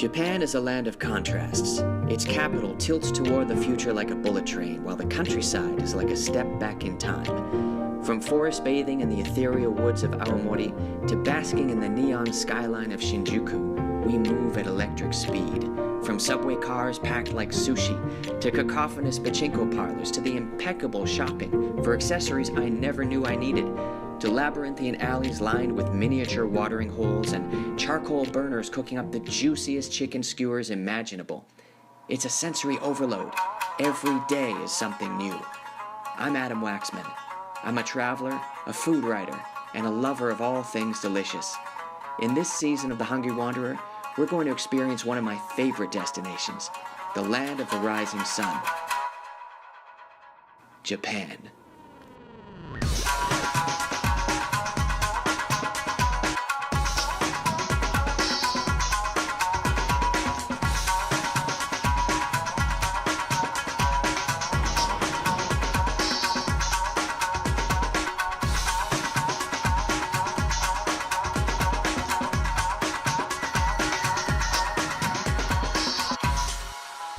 Japan is a land of contrasts. Its capital tilts toward the future like a bullet train, while the countryside is like a step back in time. From forest bathing in the ethereal woods of Aomori to basking in the neon skyline of Shinjuku, we move at electric speed. From subway cars packed like sushi, to cacophonous pachinko parlors, to the impeccable shopping for accessories I never knew I needed, to labyrinthian alleys lined with miniature watering holes and charcoal burners cooking up the juiciest chicken skewers imaginable. It's a sensory overload. Every day is something new. I'm Adam Waxman. I'm a traveler, a food writer, and a lover of all things delicious. In this season of The Hungry Wanderer, we're going to experience one of my favorite destinations, the land of the rising sun, Japan.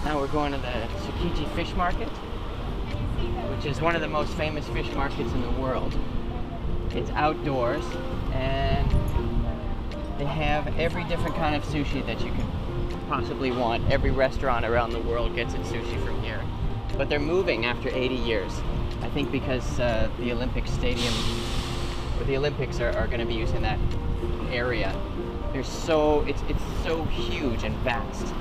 Now we're going to the Tsukiji Fish Market, which is one of the most famous fish markets in the world. It's outdoors, and they have every different kind of sushi that you could possibly want. Every restaurant around the world gets its sushi from here. But they're moving after 80 years. I think because the Olympic Stadium, or the Olympics are going to be using that area. It's so huge and vast.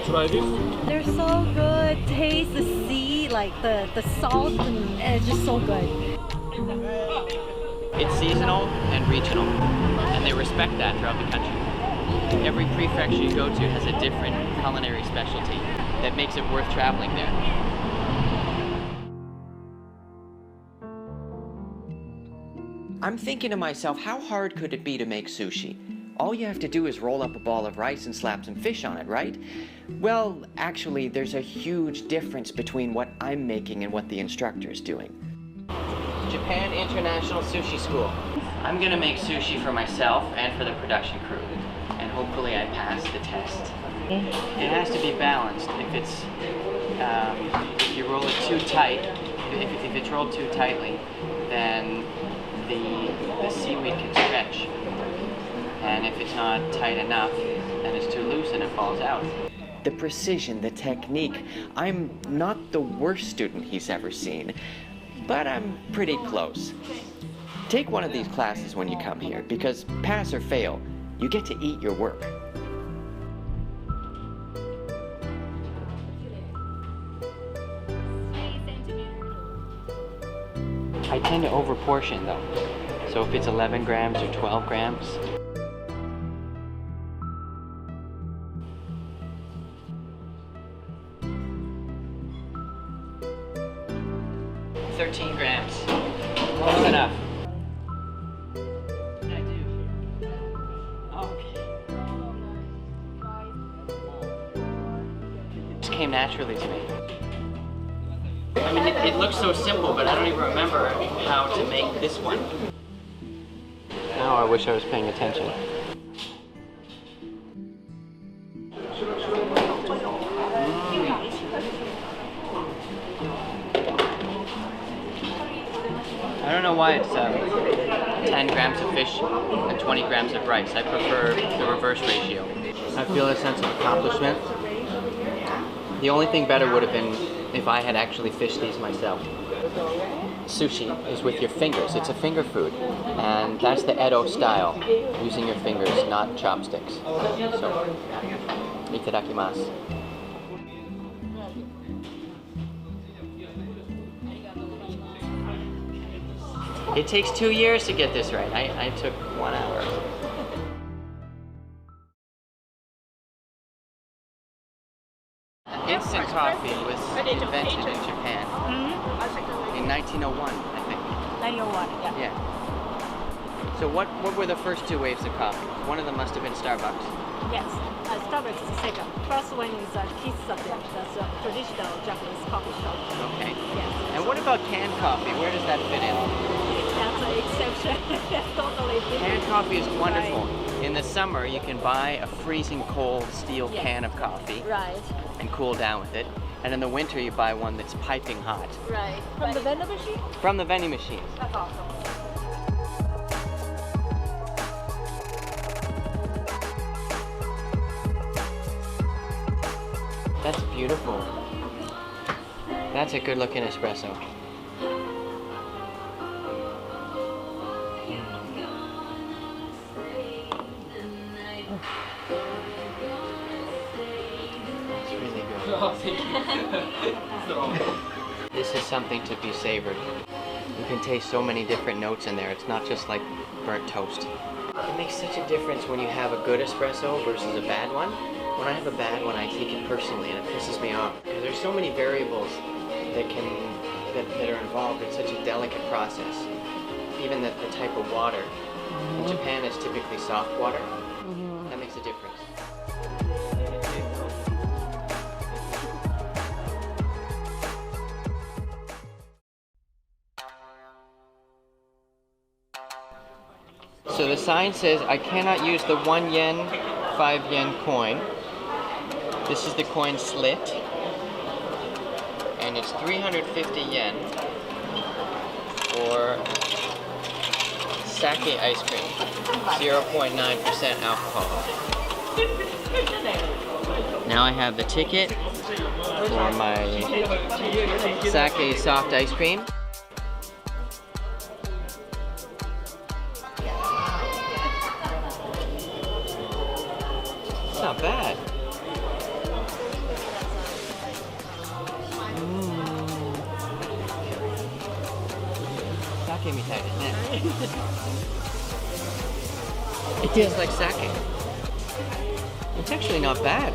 Try this? They're so good. Taste the sea, like the salt, and it's just so good. It's seasonal and regional, and they respect that throughout the country. Every prefecture you go to has a different culinary specialty that makes it worth traveling there. I'm thinking to myself, how hard could it be to make sushi? All you have to do is roll up a ball of rice and slap some fish on it, right? Well, actually, there's a huge difference between what I'm making and what the instructor's doing. Japan International Sushi School. I'm gonna make sushi for myself and for the production crew, and hopefully I pass the test. It has to be balanced. If you roll it too tight, if it's rolled too tightly, then the seaweed can stretch. And if it's not tight enough, then it's too loose and it falls out. The precision, the technique. I'm not the worst student he's ever seen, but I'm pretty close. Take one of these classes when you come here, because pass or fail, you get to eat your work. I tend to overportion though. So if it's 11 grams or 12 grams, $13 grams. Close enough. I do. Okay. It just came naturally to me. I mean, it looks so simple, but I don't even remember how to make this one. Now I wish I was paying attention. I don't know why it's 10 grams of fish and 20 grams of rice. I prefer the reverse ratio. I feel a sense of accomplishment. The only thing better would have been if I had actually fished these myself. Sushi is with your fingers. It's a finger food. And that's the Edo style, using your fingers, not chopsticks. So, itadakimasu. It takes 2 years to get this right. I took 1 hour. Instant coffee was invented in Japan in 1901, I think. 901, yeah. Yeah. So what were the first two waves of coffee? One of them must have been Starbucks. Yes, Starbucks is the second. First one is Kissaten, that's a traditional Japanese coffee shop. Okay. Yes. And what about canned coffee? Where does that fit in? That's an exception. That's totally different. Canned coffee is wonderful. Right. In the summer, you can buy a freezing cold steel Yes. can of coffee Right, and cool down with it. And in the winter, you buy one that's piping hot right. From the vending machine? from the vending machines. That's awesome. That's beautiful. That's a good looking espresso. That's really good. This is something to be savored. You can taste so many different notes in there. It's not just like burnt toast. It makes such a difference when you have a good espresso versus a bad one. When I have a bad one, I take it personally and it pisses me off. Because there's so many variables that are involved in such a delicate process. Even the type of water. In Japan, it's typically soft water. That makes a difference. So the sign says, I cannot use the 1 yen, 5 yen coin. This is the coin slit. And it's 350 yen for sake ice cream, 0.9% alcohol. Now I have the ticket for my sake soft ice cream. It's not bad. Sake みたいですね。It tastes like sake. It's actually not bad.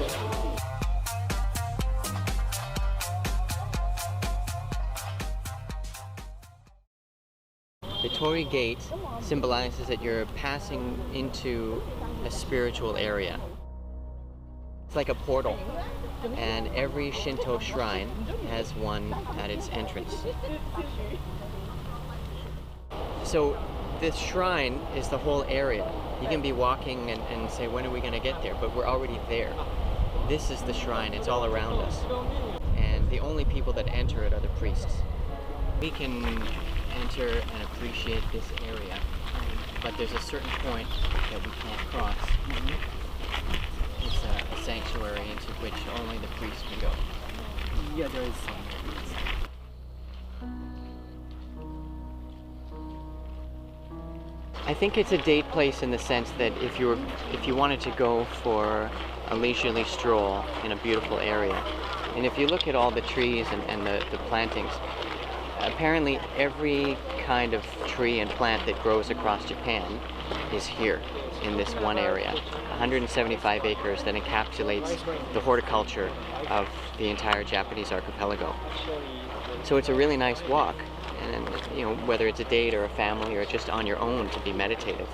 The Torii Gate symbolizes that you're passing into a spiritual area. It's like a portal, and every Shinto shrine has one at its entrance. So this shrine is the whole area. You can be walking and say, when are we going to get there? But we're already there. This is the shrine. It's all around us. And the only people that enter it are the priests. We can enter and appreciate this area, but there's a certain point that we can't cross. It's a sanctuary into which only the priests can go. Yeah, there is some. I think it's a date place in the sense that if you wanted to go for a leisurely stroll in a beautiful area, and if you look at all the trees and the plantings, apparently every kind of tree and plant that grows across Japan is here in this one area. 175 acres that encapsulates the horticulture of the entire Japanese archipelago. So it's a really nice walk. And you know, whether it's a date or a family or just on your own to be meditative.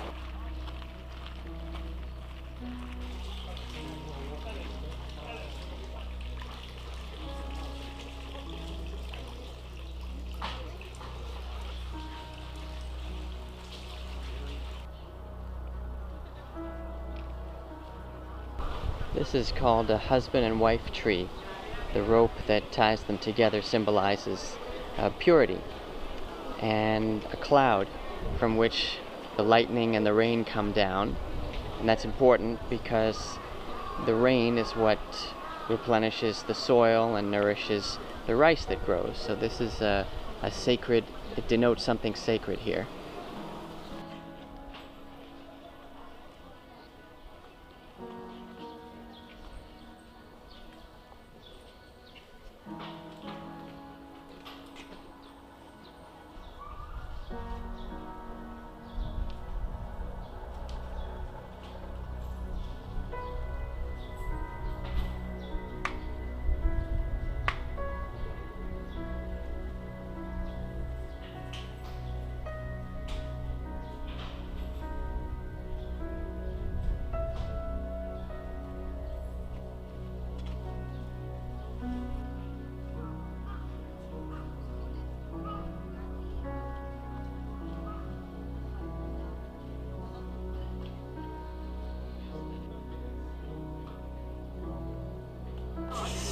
This is called a husband and wife tree. The rope that ties them together symbolizes purity. And a cloud from which the lightning and the rain come down. And that's important because the rain is what replenishes the soil and nourishes the rice that grows. So this is a sacred, it denotes something sacred here.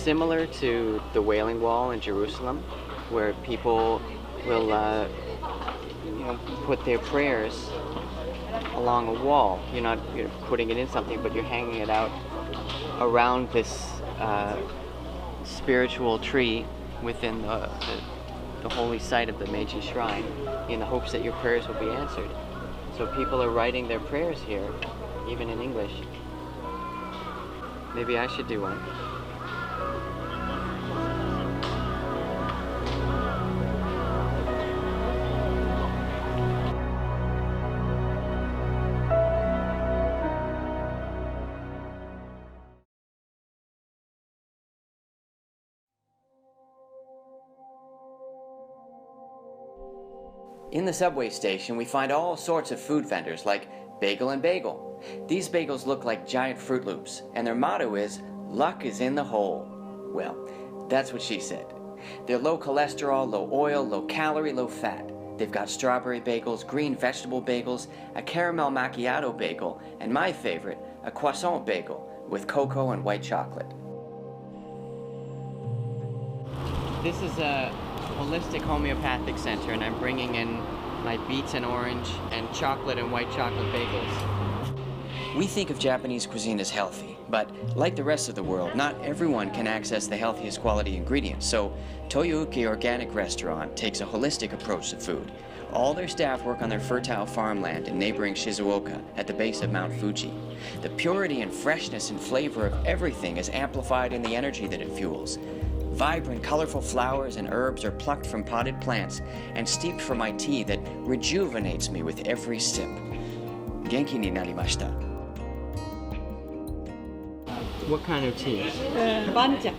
similar to the Wailing Wall in Jerusalem, where people will put their prayers along a wall. You're putting it in something, but you're hanging it out around this spiritual tree within the holy site of the Meiji Shrine, in the hopes that your prayers will be answered. So people are writing their prayers here, even in English. Maybe I should do one. In the subway station, we find all sorts of food vendors like Bagel and Bagel. These bagels look like giant Fruit Loops, and their motto is, "Luck is in the hole." Well, that's what she said. They're low cholesterol, low oil, low calorie, low fat. They've got strawberry bagels, green vegetable bagels, a caramel macchiato bagel, and my favorite, a croissant bagel with cocoa and white chocolate. This is a holistic homeopathic center, and I'm bringing in my beets and orange and chocolate and white chocolate bagels. We think of Japanese cuisine as healthy, but like the rest of the world, not everyone can access the healthiest quality ingredients, so Toyouki Organic Restaurant takes a holistic approach to food. All their staff work on their fertile farmland in neighboring Shizuoka at the base of Mount Fuji. The purity and freshness and flavor of everything is amplified in the energy that it fuels. Vibrant, colorful flowers and herbs are plucked from potted plants and steeped for my tea that rejuvenates me with every sip. Genki ni narimashita. What kind of tea? Banja.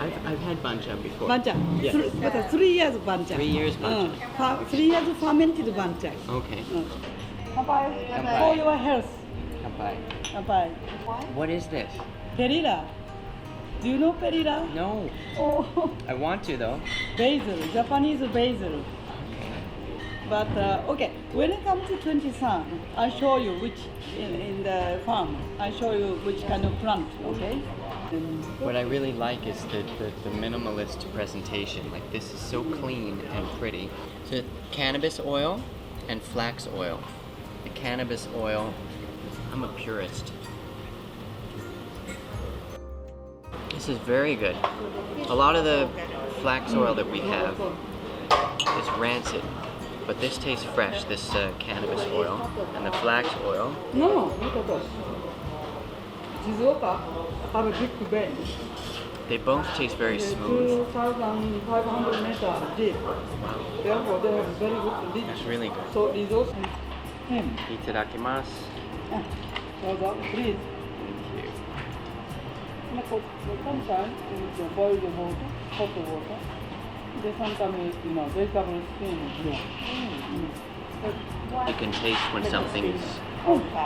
I've had bancha before. Banja. Yeah. 3 years banja. 3 years bancha. 3 years fermented banja. Okay. Bye. For your health. Kampai. Bye. What is this? Perilla. Do you know perilla? No. Oh, I want to though. basil. Japanese basil. But okay, when it comes to 23rd, I show you which in the farm. I show you which kind of plant. Okay. What I really like is the minimalist presentation. Like, this is so clean and pretty. So cannabis oil and flax oil. The cannabis oil, I'm a purist. This is very good. A lot of the flax oil that we have is rancid, but this tastes fresh, this cannabis oil. And the flax oil, No, not at all. Shizuoka have a big bend. they both taste very smooth. 2,500 meters deep. Therefore, they have very good leaf. It's really good. So resource him. Itadakimasu. Please. Sometimes you boil the water, hot water. Then sometimes vegetable skin. You can taste when something's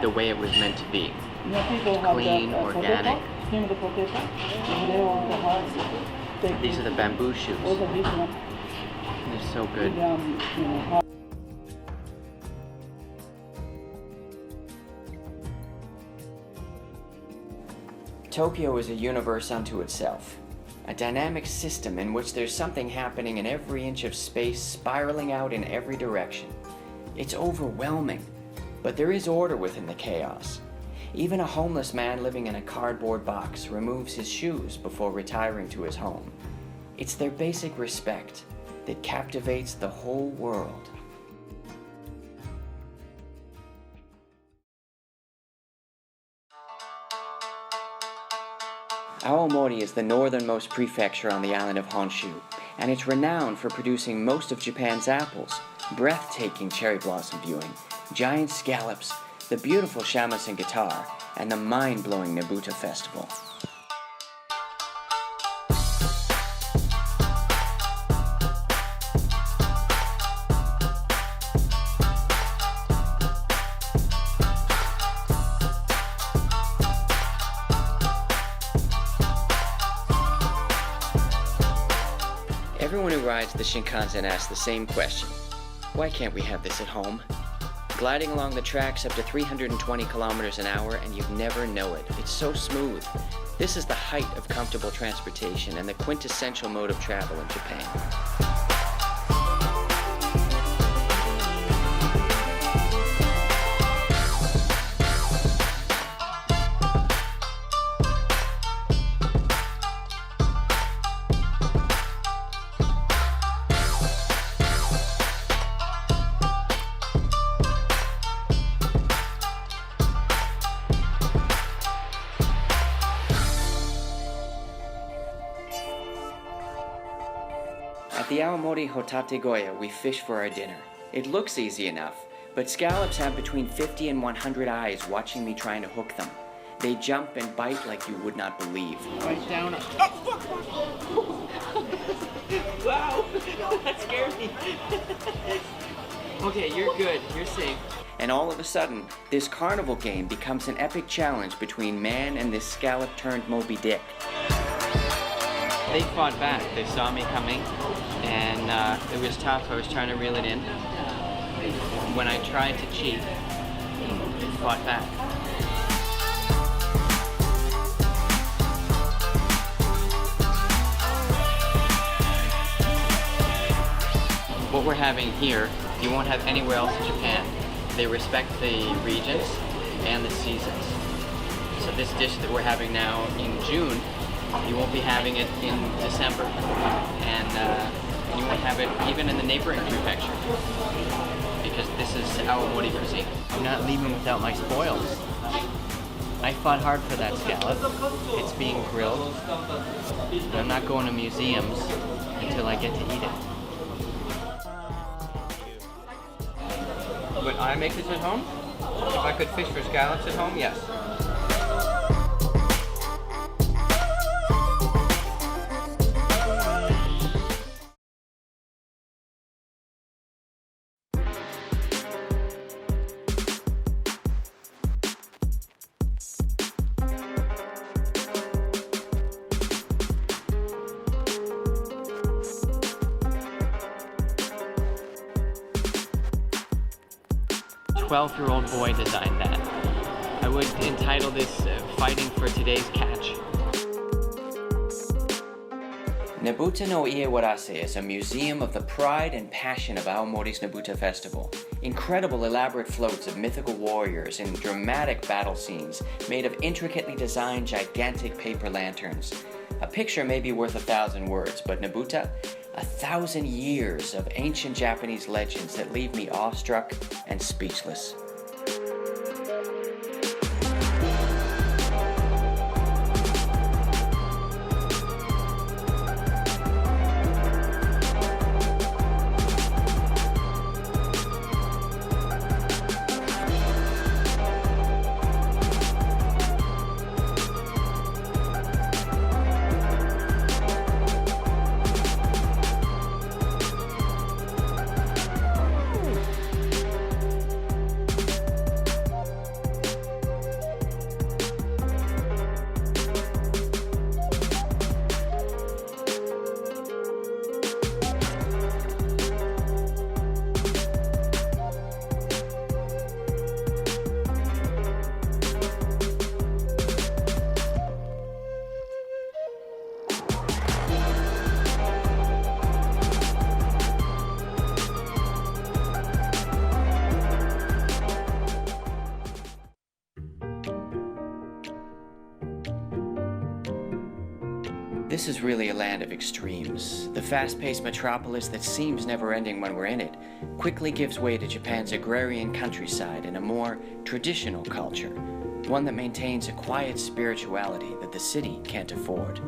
the way it was meant to be. People have Clean, the, organic. Potato, steamed potato. And they want to have These are the bamboo shoots. also this one. They're so good. Tokyo is a universe unto itself, a dynamic system in which there's something happening in every inch of space, spiraling out in every direction. It's overwhelming, but there is order within the chaos. Even a homeless man living in a cardboard box removes his shoes before retiring to his home. It's their basic respect that captivates the whole world. Aomori is the northernmost prefecture on the island of Honshu, and it's renowned for producing most of Japan's apples, breathtaking cherry blossom viewing, giant scallops, the beautiful shamisen guitar, and the mind-blowing Nebuta Festival. Everyone who rides the Shinkansen asks the same question. Why can't we have this at home? gliding along the tracks up to 320 kilometers an hour, and you'd never know it. It's so smooth. This is the height of comfortable transportation and the quintessential mode of travel in Japan. At the Aomori Hotate Goya, we fish for our dinner. It looks easy enough, but scallops have between 50 and 100 eyes watching me trying to hook them. They jump and bite like you would not believe. Right down. Wow, that scared me. Okay, you're good. You're safe. And all of a sudden, this carnival game becomes an epic challenge between man and this scallop-turned Moby Dick. They fought back. They saw me coming, and it was tough. I was trying to reel it in. When I tried to cheat, they fought back. What we're having here, you won't have anywhere else in Japan. They respect the regions and the seasons. So this dish that we're having now in June, you won't be having it in December, and you won't have it even in the neighboring prefecture, because this is Aomori cuisine. I'm not leaving without my spoils. I fought hard for that scallop. It's being grilled, and I'm not going to museums until I get to eat it. Would I make this at home? If I could fish for scallops at home, yes. A 12-year-old boy designed that. I would entitle this Fighting for Today's Catch. Nebuta no Iewarase is a museum of the pride and passion of Aomori's Nebuta Festival. Incredible elaborate floats of mythical warriors in dramatic battle scenes made of intricately designed gigantic paper lanterns. A picture may be worth 1,000 words, but Nebuta, 1,000 years of ancient Japanese legends that leave me awestruck and speechless. This is really a land of extremes. The fast-paced metropolis that seems never-ending when we're in it quickly gives way to Japan's agrarian countryside and a more traditional culture, one that maintains a quiet spirituality that the city can't afford.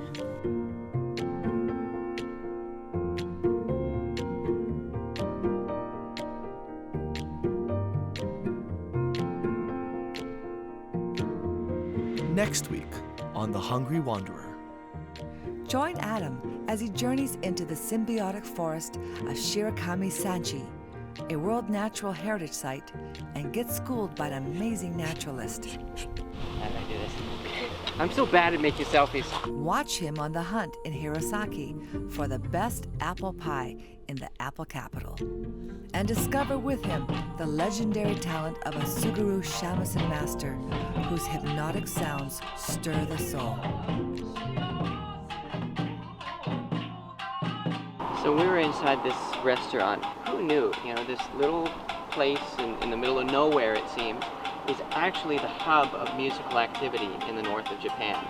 Next week on The Hungry Wanderer. Join Adam as he journeys into the symbiotic forest of Shirakami Sanchi, a World Natural Heritage Site, and gets schooled by an amazing naturalist. How do I do this? I'm so bad at making selfies. Watch him on the hunt in Hirosaki for the best apple pie in the apple capital. And discover with him the legendary talent of a Suguru shamisen master whose hypnotic sounds stir the soul. So we were inside this restaurant. Who knew? You know, this little place in the middle of nowhere, it seems, is actually the hub of musical activity in the north of Japan.